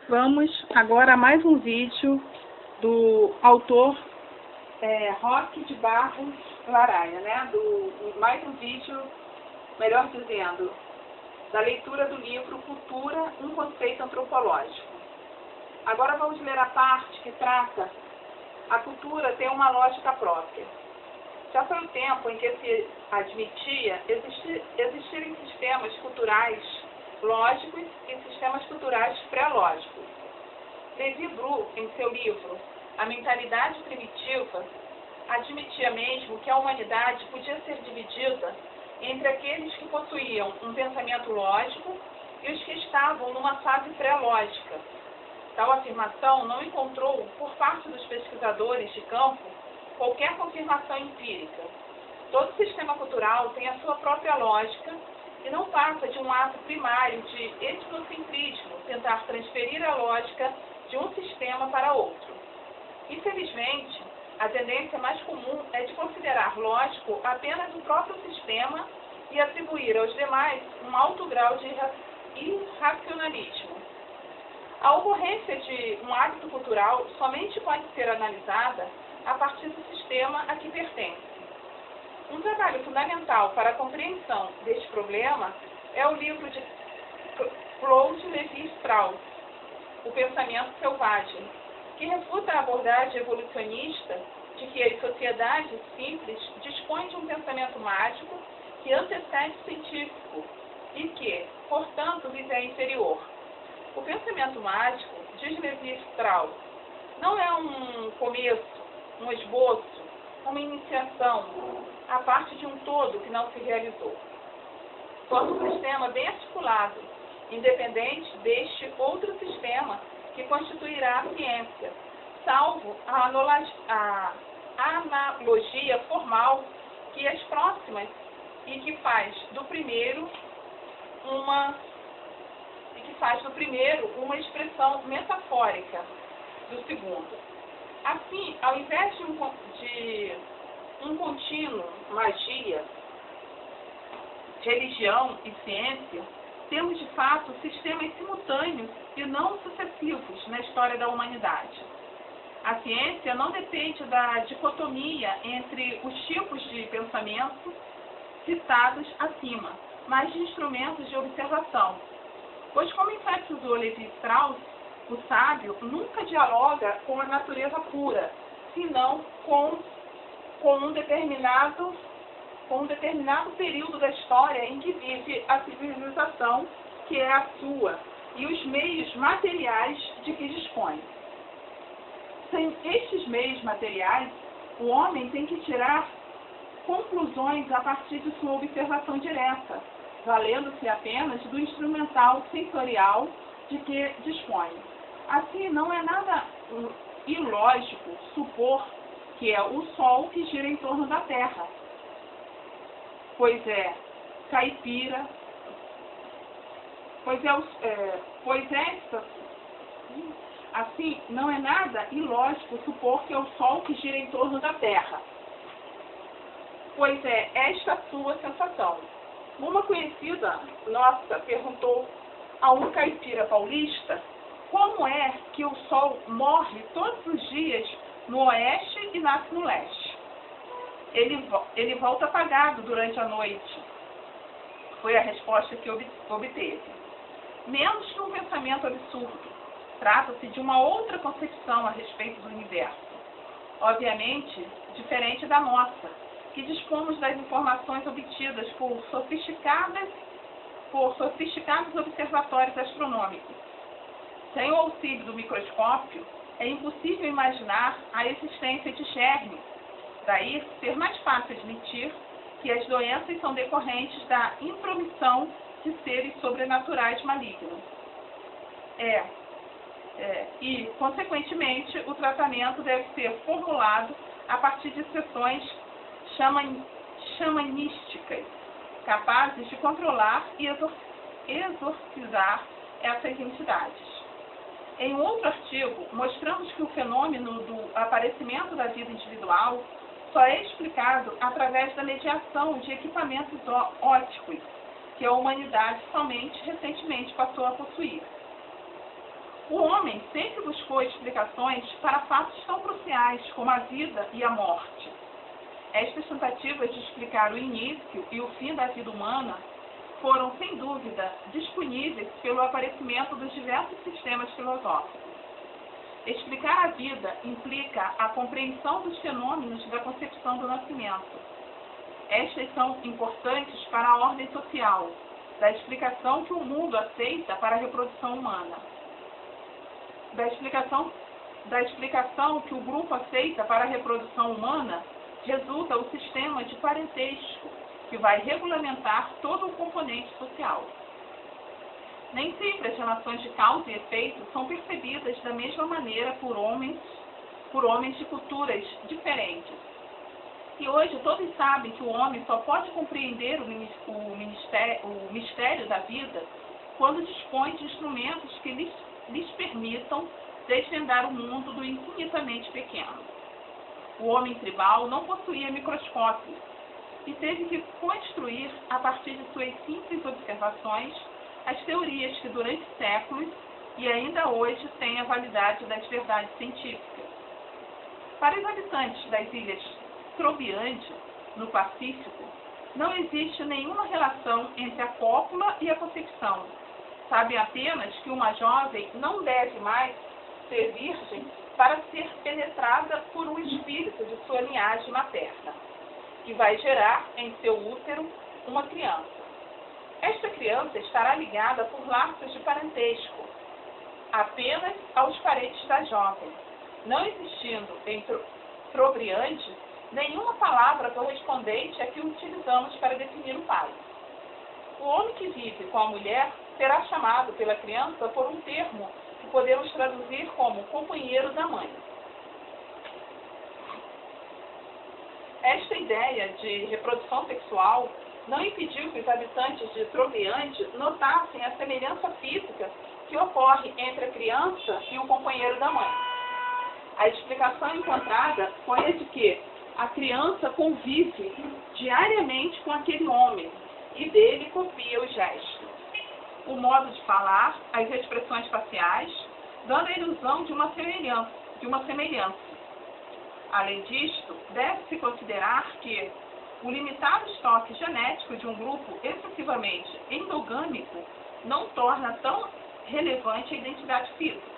Vamos agora a mais um vídeo do autor Roque de Barros Laraia, né? Mais um vídeo, melhor dizendo, da leitura do livro Cultura, um conceito antropológico. Agora vamos ler a parte que trata a cultura tem uma lógica própria. Já foi o tempo em que se admitia existirem sistemas culturais lógicos e sistemas culturais pré-lógicos. Levi Bru, em seu livro A Mentalidade Primitiva, admitia mesmo que a humanidade podia ser dividida entre aqueles que possuíam um pensamento lógico e os que estavam numa fase pré-lógica. Tal afirmação não encontrou, por parte dos pesquisadores de campo, qualquer confirmação empírica. Todo sistema cultural tem a sua própria lógica e não passa de um ato primário de etnocentrismo, tentar transferir a lógica de um sistema para outro. Infelizmente, a tendência mais comum é de considerar lógico apenas o próprio sistema e atribuir aos demais um alto grau de irracionalismo. A ocorrência de um hábito cultural somente pode ser analisada a partir do sistema a que pertence. Um trabalho fundamental para a compreensão deste problema é o livro de Claude Lévi-Strauss, O Pensamento Selvagem, que refuta a abordagem evolucionista de que as sociedades simples dispõem de um pensamento mágico que antecede o científico e que, portanto, lhes é inferior. O pensamento mágico, diz Lévi-Strauss, não é um começo, um esboço, uma iniciação, a parte de um todo que não se realizou. Forma um sistema bem articulado, independente deste outro sistema que constituirá a ciência, salvo a analogia formal que as próximas e que faz do primeiro uma expressão metafórica do segundo. Assim, ao invés de um contínuo magia, religião e ciência, temos de fato sistemas simultâneos e não sucessivos na história da humanidade. A ciência não depende da dicotomia entre os tipos de pensamento citados acima, mas de instrumentos de observação. Pois, como enfatizou Lévi-Strauss, o sábio nunca dialoga com a natureza pura, senão com um determinado período da história em que vive a civilização, que é a sua, e os meios materiais de que dispõe. Sem estes meios materiais, o homem tem que tirar conclusões a partir de sua observação direta, valendo-se apenas do instrumental sensorial de que dispõe. Assim, não é nada ilógico supor que é o Sol que gira em torno da Terra, pois assim, não é nada ilógico supor que é o Sol que gira em torno da Terra, pois é esta a sua sensação. Uma conhecida nossa perguntou a um caipira paulista como é que o Sol morre todos os dias no oeste e nasce no leste. Ele volta apagado durante a noite, foi a resposta que obteve. Menos que um pensamento absurdo, trata-se de uma outra concepção a respeito do universo, obviamente diferente da nossa, que dispomos das informações obtidas por sofisticados observatórios astronômicos. Sem o auxílio do microscópio, é impossível imaginar a existência de germes. Daí, ser mais fácil admitir que as doenças são decorrentes da intromissão de seres sobrenaturais malignos. E, consequentemente, o tratamento deve ser formulado a partir de sessões xamanísticas, capazes de controlar e exorcizar essas entidades. Em um outro artigo, mostramos que o fenômeno do aparecimento da vida individual só é explicado através da mediação de equipamentos ópticos, que a humanidade somente recentemente passou a possuir. O homem sempre buscou explicações para fatos tão cruciais como a vida e a morte. Estas tentativas de explicar o início e o fim da vida humana foram, sem dúvida, disponíveis pelo aparecimento dos diversos sistemas filosóficos. Explicar a vida implica a compreensão dos fenômenos da concepção do nascimento. Estas são importantes para a ordem social, da explicação que o mundo aceita para a reprodução humana, da explicação que o grupo aceita para a reprodução humana, resulta o sistema de parentesco, que vai regulamentar todo o componente social. Nem sempre as relações de causa e efeito são percebidas da mesma maneira por homens de culturas diferentes. E hoje todos sabem que o homem só pode compreender o mistério da vida quando dispõe de instrumentos que lhes permitam desvendar o mundo do infinitamente pequeno. O homem tribal não possuía microscópio e teve que construir, a partir de suas simples observações, as teorias que durante séculos e ainda hoje têm a validade das verdades científicas. Para os habitantes das ilhas Trobriand, no Pacífico, não existe nenhuma relação entre a cópula e a concepção. Sabem apenas que uma jovem não deve mais ser virgem para ser penetrada por um espírito de sua linhagem materna, que vai gerar em seu útero uma criança. Esta criança estará ligada por laços de parentesco apenas aos parentes da jovem, não existindo em Trobriand nenhuma palavra correspondente à que utilizamos para definir o pai. O homem que vive com a mulher será chamado pela criança por um termo que podemos traduzir como companheiro da mãe. Esta ideia de reprodução sexual não impediu que os habitantes de Trobriand notassem a semelhança física que ocorre entre a criança e o companheiro da mãe. A explicação encontrada foi a de que a criança convive diariamente com aquele homem e dele copia os gestos, o modo de falar, as expressões faciais, dando a ilusão de uma semelhança. Além disto, deve-se considerar que o limitado estoque genético de um grupo excessivamente endogâmico não torna tão relevante a identidade física.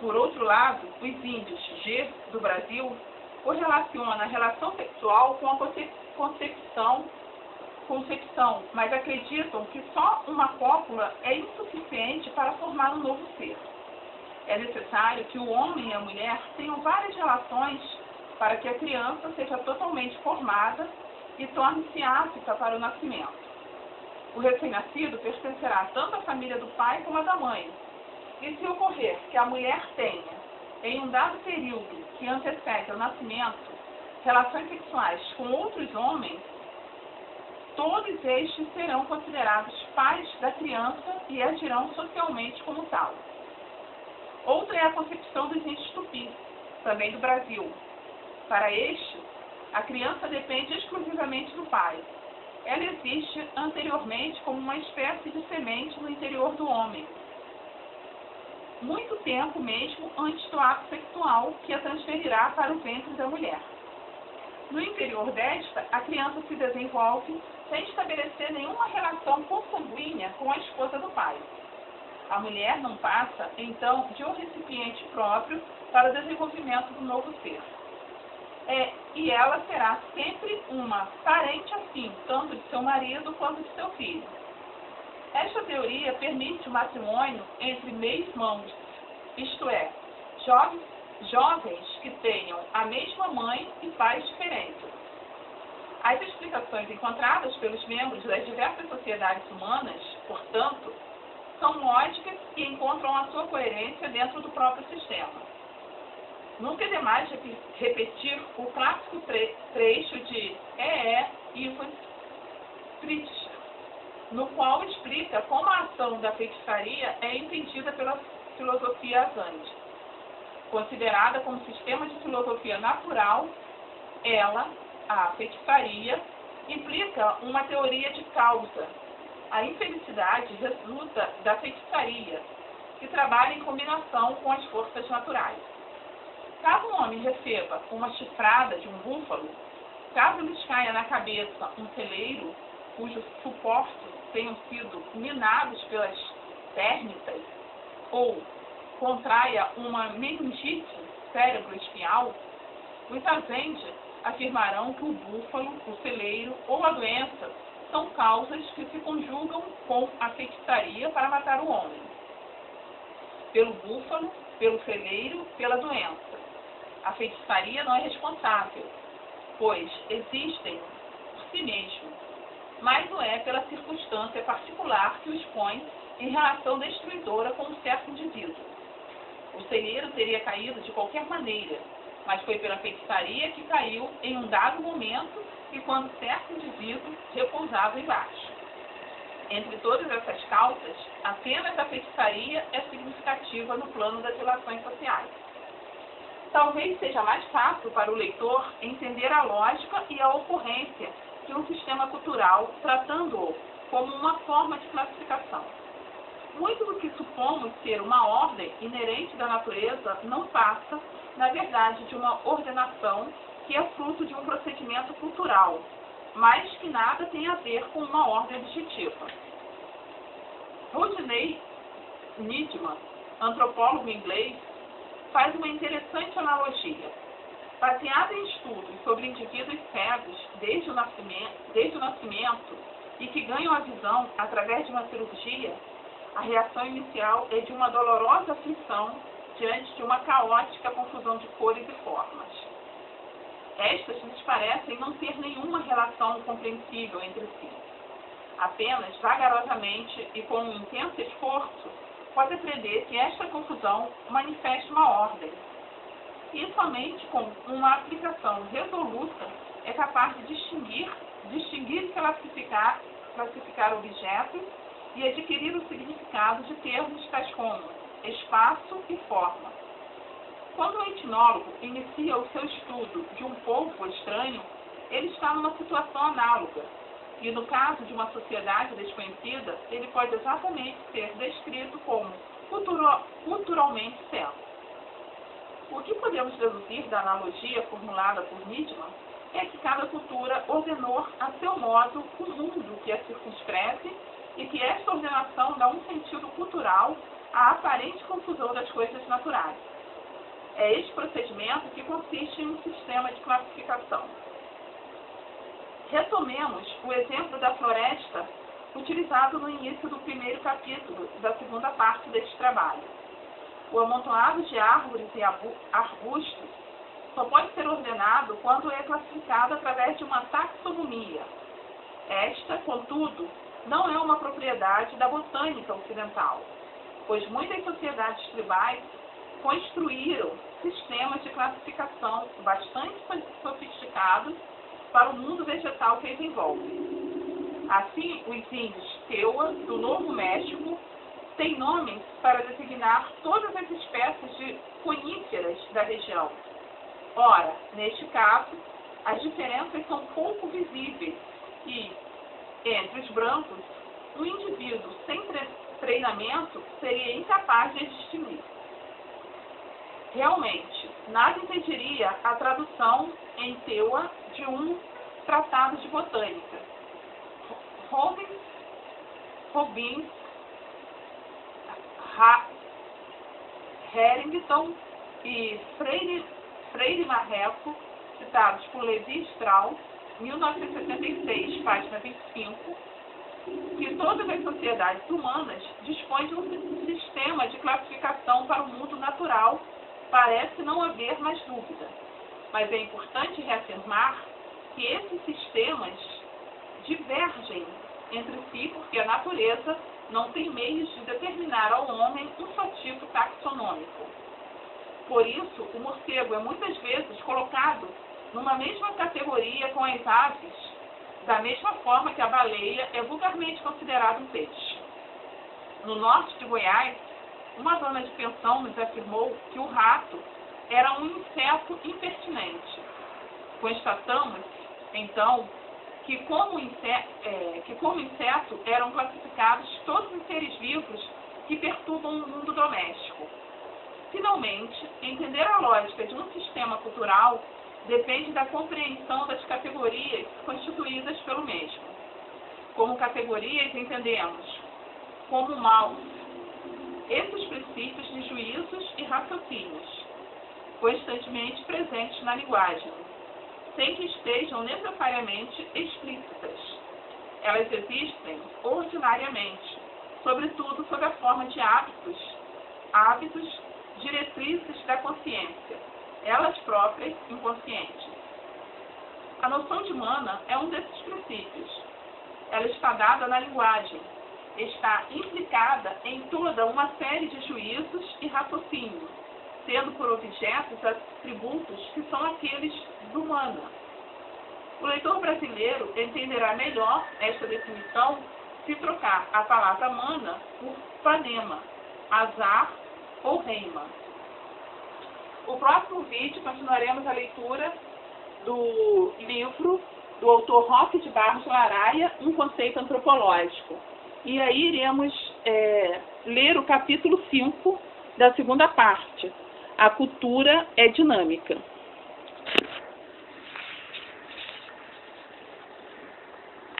Por outro lado, os índios G do Brasil correlacionam a relação sexual com a concepção, mas acreditam que só uma cópula é insuficiente para formar um novo ser. É necessário que o homem e a mulher tenham várias relações para que a criança seja totalmente formada e torne-se apta para o nascimento. O recém-nascido pertencerá tanto à família do pai como à da mãe. E se ocorrer que a mulher tenha, em um dado período que antecede ao nascimento, relações sexuais com outros homens, todos estes serão considerados pais da criança e agirão socialmente como tal. Outra é a concepção dos índios Tupi, também do Brasil. Para este, a criança depende exclusivamente do pai. Ela existe anteriormente como uma espécie de semente no interior do homem, muito tempo mesmo antes do ato sexual que a transferirá para o ventre da mulher. No interior desta, a criança se desenvolve sem estabelecer nenhuma relação consanguínea com a esposa do pai. A mulher não passa, então, de um recipiente próprio para o desenvolvimento do novo ser. E ela será sempre uma parente assim, tanto de seu marido quanto de seu filho. Esta teoria permite o matrimônio entre meio-irmãos, isto é, jovens que tenham a mesma mãe e pais diferentes. As explicações encontradas pelos membros das diversas sociedades humanas, portanto, são lógicas e encontram a sua coerência dentro do próprio sistema. Nunca é demais repetir o clássico trecho de Ivan Fritsch, no qual explica como a ação da feitiçaria é entendida pela filosofia azante. Considerada como sistema de filosofia natural, ela, a feitiçaria, implica uma teoria de causa. A infelicidade resulta da feitiçaria, que trabalha em combinação com as forças naturais. Caso um homem receba uma chifrada de um búfalo, caso lhes caia na cabeça um celeiro cujos suportes tenham sido minados pelas térmitas, ou contraia uma meningite cérebro-espinhal, os agentes afirmarão que o búfalo, o celeiro ou a doença são causas que se conjugam com a feitiçaria para matar o homem. Pelo búfalo, pelo celeiro, pela doença. A feitiçaria não é responsável, pois existem por si mesmo, mas não é pela circunstância particular que os põe em relação destruidora com um certo indivíduo. O celeiro teria caído de qualquer maneira, mas foi pela feitiçaria que caiu em um dado momento e quando certo indivíduo repousava embaixo. Entre todas essas causas, apenas a feitiçaria é significativa no plano das relações sociais. Talvez seja mais fácil para o leitor entender a lógica e a ocorrência de um sistema cultural, tratando-o como uma forma de classificação. Muito do que supomos ser uma ordem inerente da natureza não passa, na verdade, de uma ordenação que é fruto de um procedimento cultural, mas que nada tem a ver com uma ordem objetiva. Rodney Nidman, antropólogo inglês, faz uma interessante analogia. Baseada em estudos sobre indivíduos cegos desde o nascimento e que ganham a visão através de uma cirurgia, a reação inicial é de uma dolorosa aflição diante de uma caótica confusão de cores e formas. Estas lhes parecem não ter nenhuma relação compreensível entre si. Apenas vagarosamente e com um intenso esforço, pode aprender que esta confusão manifesta uma ordem. E somente com uma aplicação resoluta é capaz de distinguir e classificar objetos e adquirir o significado de termos tais como espaço e forma. Quando o etnólogo inicia o seu estudo de um povo estranho, ele está numa situação análoga, e no caso de uma sociedade desconhecida, ele pode exatamente ser descrito como culturalmente cego. O que podemos deduzir da analogia formulada por Nidman é que cada cultura ordenou a seu modo o mundo que a circunscreve e que esta ordenação dá um sentido cultural à aparente confusão das coisas naturais. É este procedimento que consiste em um sistema de classificação. Retomemos o exemplo da floresta utilizado no início do primeiro capítulo da segunda parte deste trabalho. O amontoado de árvores e arbustos só pode ser ordenado quando é classificado através de uma taxonomia. Esta, contudo, não é uma propriedade da botânica ocidental, pois muitas sociedades tribais construíram sistemas de classificação bastante sofisticados para o mundo vegetal que as envolve. Assim, os índios Tewa, do Novo México, têm nomes para designar todas as espécies de coníferas da região. Ora, neste caso, as diferenças são pouco visíveis e, entre os brancos, um indivíduo sem treinamento seria incapaz de distinguir. Realmente, nada impediria a tradução em Tewa de um tratado de botânica. Robbins, Harrington e Freire Marreco, citados por Levi Strauss, 1976, página 25, que todas as sociedades humanas dispõem de um sistema de classificação para o mundo natural, parece não haver mais dúvida. Mas é importante reafirmar que esses sistemas divergem entre si porque a natureza não tem meios de determinar ao homem um só tipo taxonômico. Por isso, o morcego é muitas vezes colocado numa mesma categoria com as aves, da mesma forma que a baleia é vulgarmente considerada um peixe. No norte de Goiás, uma dona de pensão nos afirmou que o rato era um inseto impertinente. Constatamos, então, que como inseto eram classificados todos os seres vivos que perturbam o mundo doméstico. Finalmente, entender a lógica de um sistema cultural depende da compreensão das categorias constituídas pelo mesmo. Como categorias entendemos como mal esses princípios de juízos e raciocínios, constantemente presentes na linguagem, sem que estejam necessariamente explícitas. Elas existem ordinariamente, sobretudo sob a forma de hábitos, diretrizes da consciência, elas próprias inconscientes. A noção de mana é um desses princípios. Ela está dada na linguagem, está implicada em toda uma série de juízos e raciocínios, tendo por objetos atributos que são aqueles do mana. O leitor brasileiro entenderá melhor esta definição se trocar a palavra mana por panema, azar ou reima. No próximo vídeo continuaremos a leitura do livro do autor Roque de Barros Laraia, Um Conceito Antropológico. E aí iremos ler o capítulo 5 da segunda parte. A cultura é dinâmica.